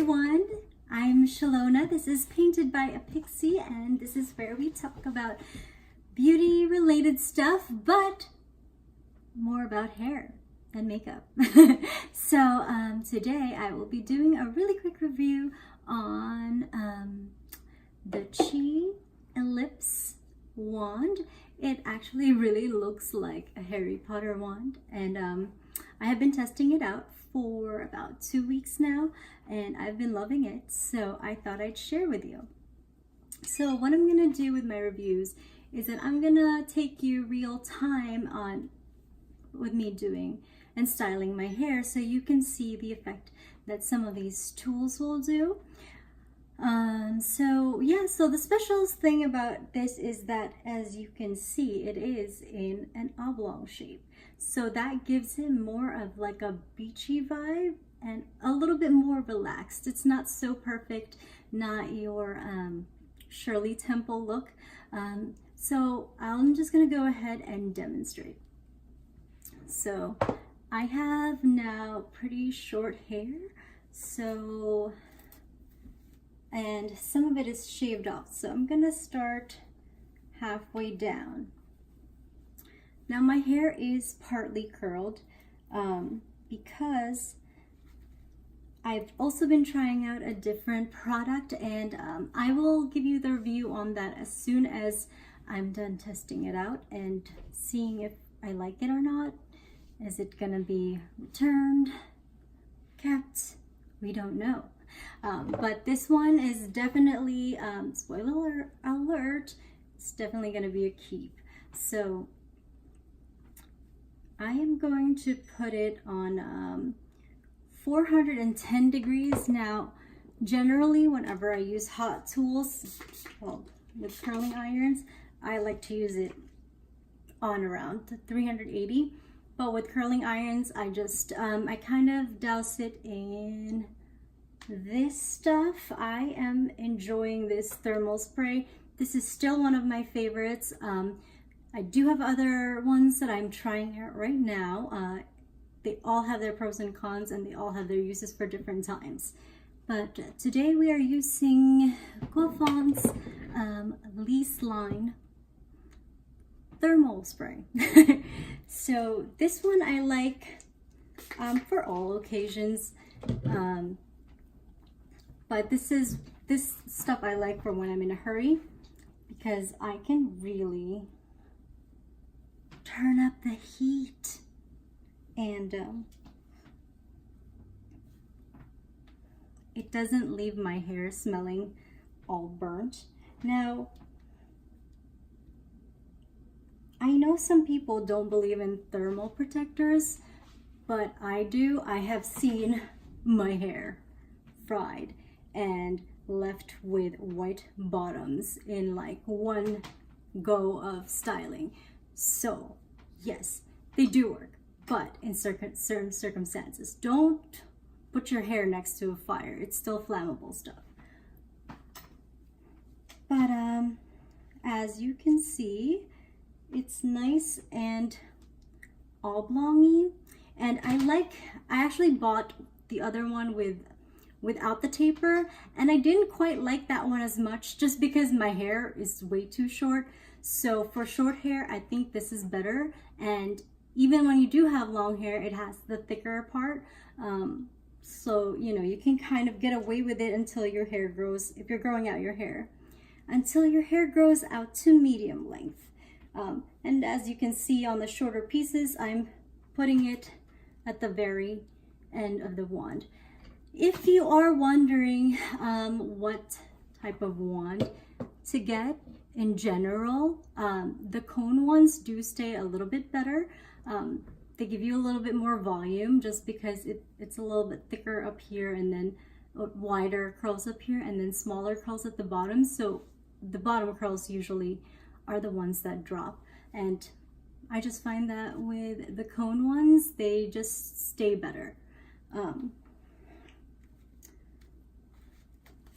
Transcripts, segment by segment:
everyone, I'm Shalona. This is Painted by a Pixie, and this is where we talk about beauty related stuff, but more about hair and makeup. So today I will be doing a really quick review on the ELLIPSE wand. It actually really looks like a Harry Potter wand, and I have been testing it out for about 2 weeks now, and I've been loving it, so I thought I'd share with you. So what I'm gonna do with my reviews is that I'm gonna take you real time on with me doing and styling my hair, so you can see the effect that some of these tools will do. So the special thing about this is that, as you can see, it is in an oblong shape. So that gives him more of like a beachy vibe and a little bit more relaxed. It's not so perfect, not your Shirley Temple look. So I'm just gonna go ahead and demonstrate. So I have now pretty short hair, and some of it is shaved off. So I'm gonna start halfway down. Now my hair is partly curled because I've also been trying out a different product, and I will give you the review on that as soon as I'm done testing it out and seeing if I like it or not. Is it gonna be returned, kept? We don't know. But this one is definitely, spoiler alert, it's definitely gonna be a keep. So I am going to put it on 410 degrees. Now, generally, whenever I use hot tools, well, with curling irons, I like to use it on around 380. But with curling irons, I just, I kind of douse it in this stuff. I am enjoying this thermal spray. This is still one of my favorites. I do have other ones that I'm trying out right now. They all have their pros and cons, and they all have their uses for different times. But today we are using Guafon's Lease Line thermal spray. So this one I like for all occasions, but this stuff I like for when I'm in a hurry, because I can really turn up the heat, and it doesn't leave my hair smelling all burnt. Now, I know some people don't believe in thermal protectors, but I do. I have seen my hair fried and left with white bottoms in like one go of styling. So yes, they do work, but in certain circumstances. Don't put your hair next to a fire. It's still flammable stuff. But as you can see, it's nice and oblong-y, and I actually bought the other one without the taper, and I didn't quite like that one as much, just because my hair is way too short. So for short hair, I think this is better. And even when you do have long hair, it has the thicker part, so you know, you can kind of get away with it until your hair grows, if you're growing out your hair, until your hair grows out to medium length. And as you can see on the shorter pieces, I'm putting it at the very end of the wand. If you are wondering what type of wand to get in general, the cone ones do stay a little bit better. They give you a little bit more volume, just because it's a little bit thicker up here, and then wider curls up here, and then smaller curls at the bottom. So the bottom curls usually are the ones that drop, and I just find that with the cone ones, they just stay better.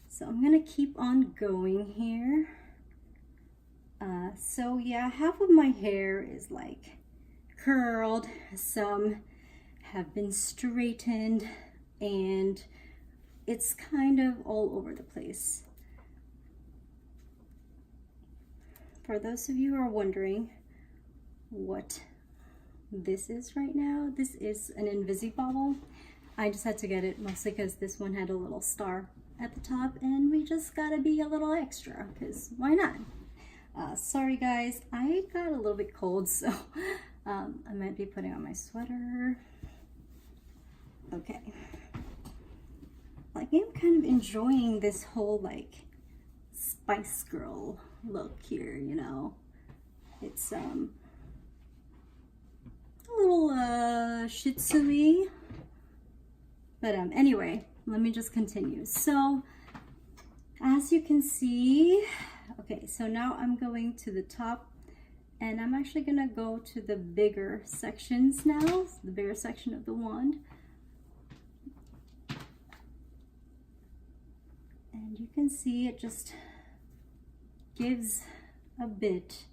So I'm gonna keep on going here. So yeah, half of my hair is like curled, some have been straightened, and it's kind of all over the place. For those of you who are wondering what this is right now, this is an Invisibobble. I just had to get it mostly because this one had a little star at the top, and we just gotta be a little extra, because why not? Sorry guys, I got a little bit cold, so I might be putting on my sweater. Okay. Like, I'm kind of enjoying this whole like Spice Girl look here, you know. It's a little Shih Tzu-y. But anyway, let me just continue. So as you can see, okay, so now I'm going to the top, and I'm actually gonna go to the bigger sections now, the bigger section of the wand. And you can see it just gives a bit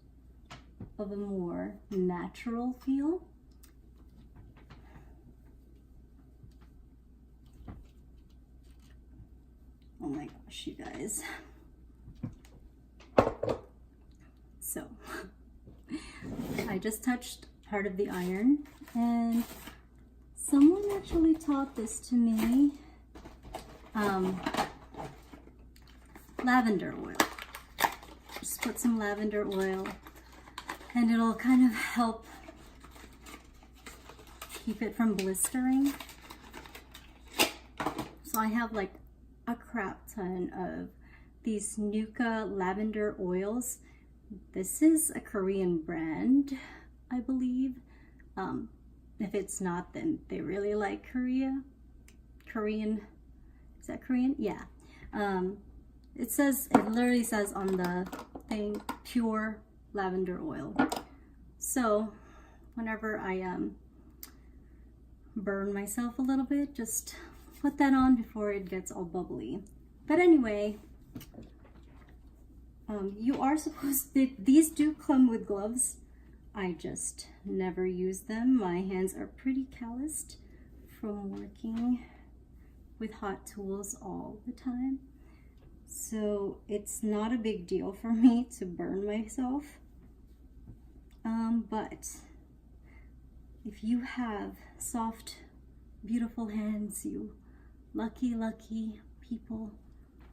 of a more natural feel. Oh my gosh, you guys. So, I just touched part of the iron, and someone actually taught this to me. Lavender oil. Just put some lavender oil, and it'll kind of help keep it from blistering. So I have like a crap ton of these Nuka lavender oils. This is a Korean brand, I believe. If it's not, then they really like Korean. Is that Korean? Yeah. It literally says on the thing, pure lavender oil. So whenever I burn myself a little bit, just put that on before it gets all bubbly. But anyway, you are supposed to, these do come with gloves. I just never use them. My hands are pretty calloused from working with hot tools all the time. So it's not a big deal for me to burn myself. But if you have soft, beautiful hands, you lucky people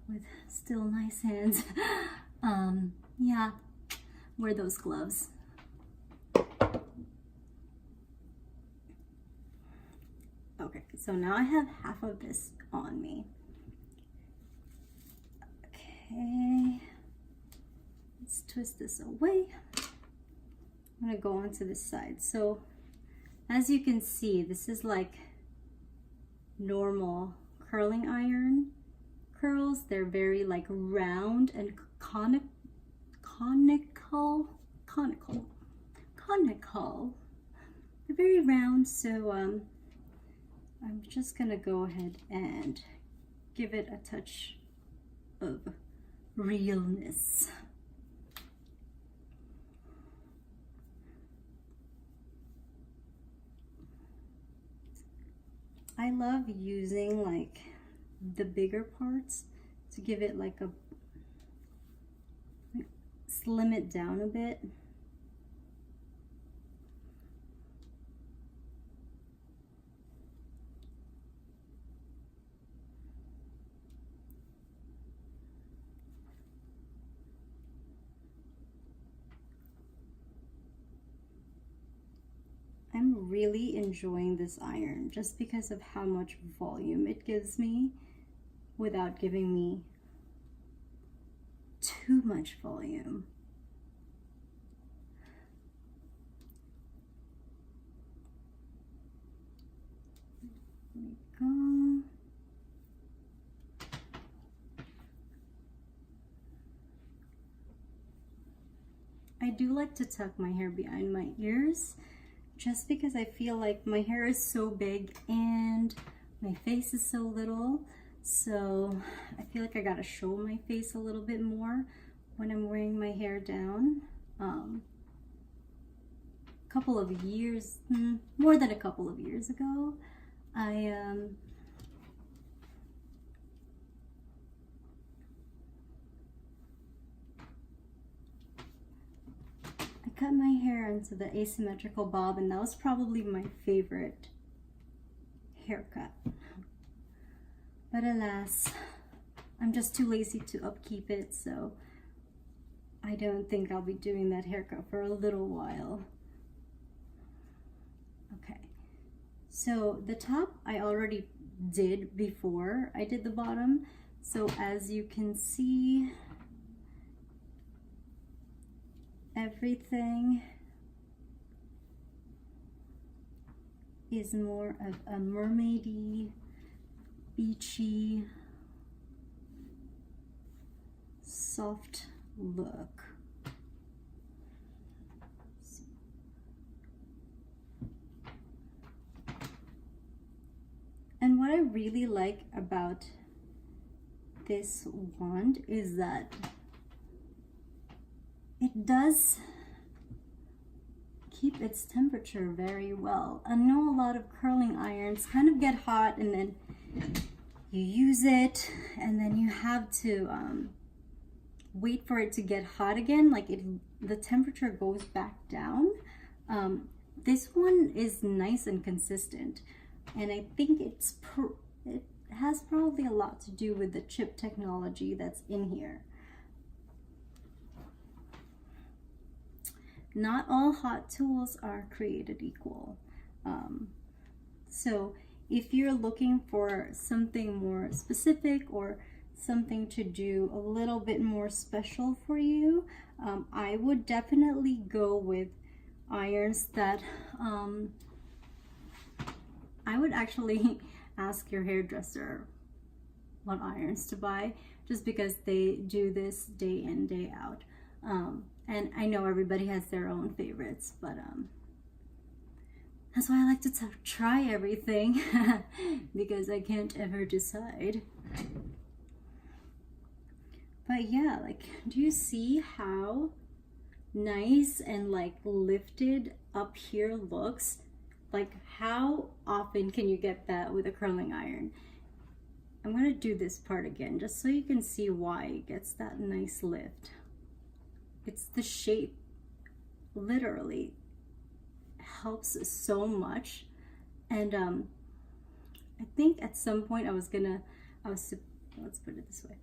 with still nice hands, yeah, wear those gloves. Okay, so now I have half of this on me. Okay, let's twist this away. I'm gonna go onto this side. So as you can see, this is like normal curling iron curls. They're very like round and conical. They're very round, so I'm just gonna go ahead and give it a touch of realness. I love using like the bigger parts to give it like a, slim it down a bit. I'm really enjoying this iron just because of how much volume it gives me without giving me too much volume. There we go. I do like to tuck my hair behind my ears, just because I feel like my hair is so big and my face is so little. So I feel like I gotta show my face a little bit more when I'm wearing my hair down. Couple of years, more than a couple of years ago, I cut my hair into the asymmetrical bob, and that was probably my favorite haircut. But alas, I'm just too lazy to upkeep it, so I don't think I'll be doing that haircut for a little while. Okay, so the top I already did before I did the bottom. So as you can see, everything is more of a mermaidy, beachy, soft look. And what I really like about this wand is that it does keep its temperature very well. I know a lot of curling irons kind of get hot and then you use it and then you have to wait for it to get hot again, like the temperature goes back down. This one is nice and consistent, and I think it has probably a lot to do with the chip technology that's in here. Not all hot tools are created equal. So if you're looking for something more specific or something to do a little bit more special for you, I would definitely go with irons that I would actually ask your hairdresser what irons to buy, just because they do this day in, day out. And I know everybody has their own favorites, but that's why I like to try everything because I can't ever decide. But yeah, like, do you see how nice and like lifted up here looks? Like, how often can you get that with a curling iron? I'm gonna do this part again just so you can see why it gets that nice lift. It's the shape, literally helps so much. And I think at some point let's put it this way.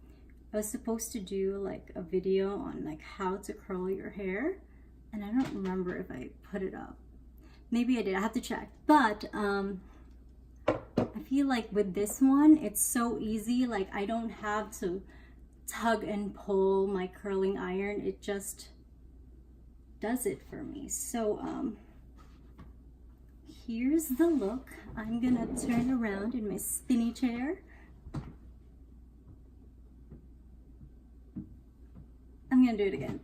I was supposed to do like a video on like how to curl your hair, and I don't remember if I put it up. Maybe I did, I have to check. But I feel like with this one, it's so easy. Like, I don't have to tug and pull my curling iron. It just does it for me. So here's the look. I'm gonna turn around in my spinny chair. I'm gonna do it again.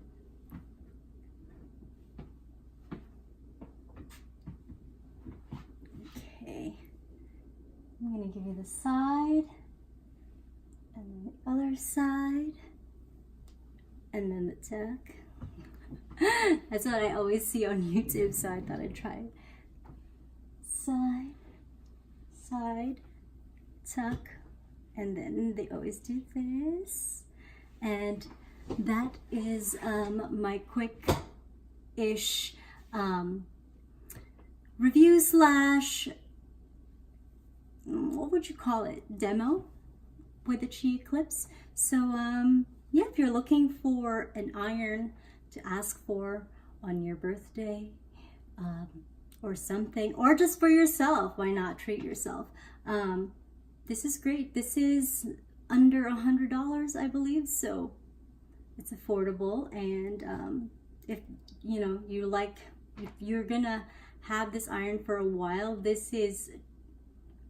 Okay, I'm gonna give you the side, and then the other side, and then the tuck. That's what I always see on YouTube, so I thought I'd try it. Side, side, tuck, and then they always do this. And that is my quick-ish review slash, what would you call it, demo with the Chi Eclipse. So yeah, if you're looking for an iron to ask for on your birthday or something, or just for yourself, why not treat yourself? This is great. This is under $100, I believe, so it's affordable. And if you know if you're gonna have this iron for a while, this is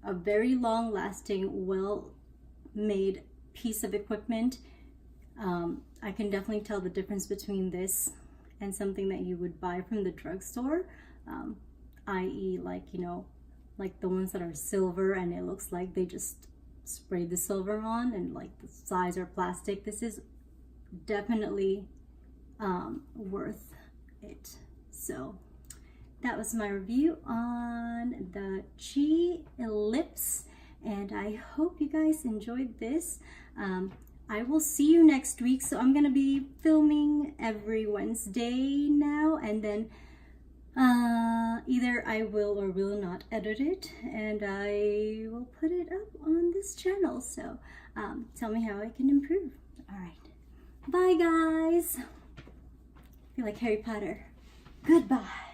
a very long lasting, well made piece of equipment. I can definitely tell the difference between this and something that you would buy from the drugstore, i.e. like, you know, like the ones that are silver and it looks like they just sprayed the silver on, and like the sides are plastic. This is definitely worth it. So that was my review on the Chi Ellipse, and I hope you guys enjoyed this. I will see you next week. So I'm gonna be filming every Wednesday now, and then either I will or will not edit it, and I will put it up on this channel. So tell me how I can improve. All right, bye guys. I feel like Harry Potter. Goodbye.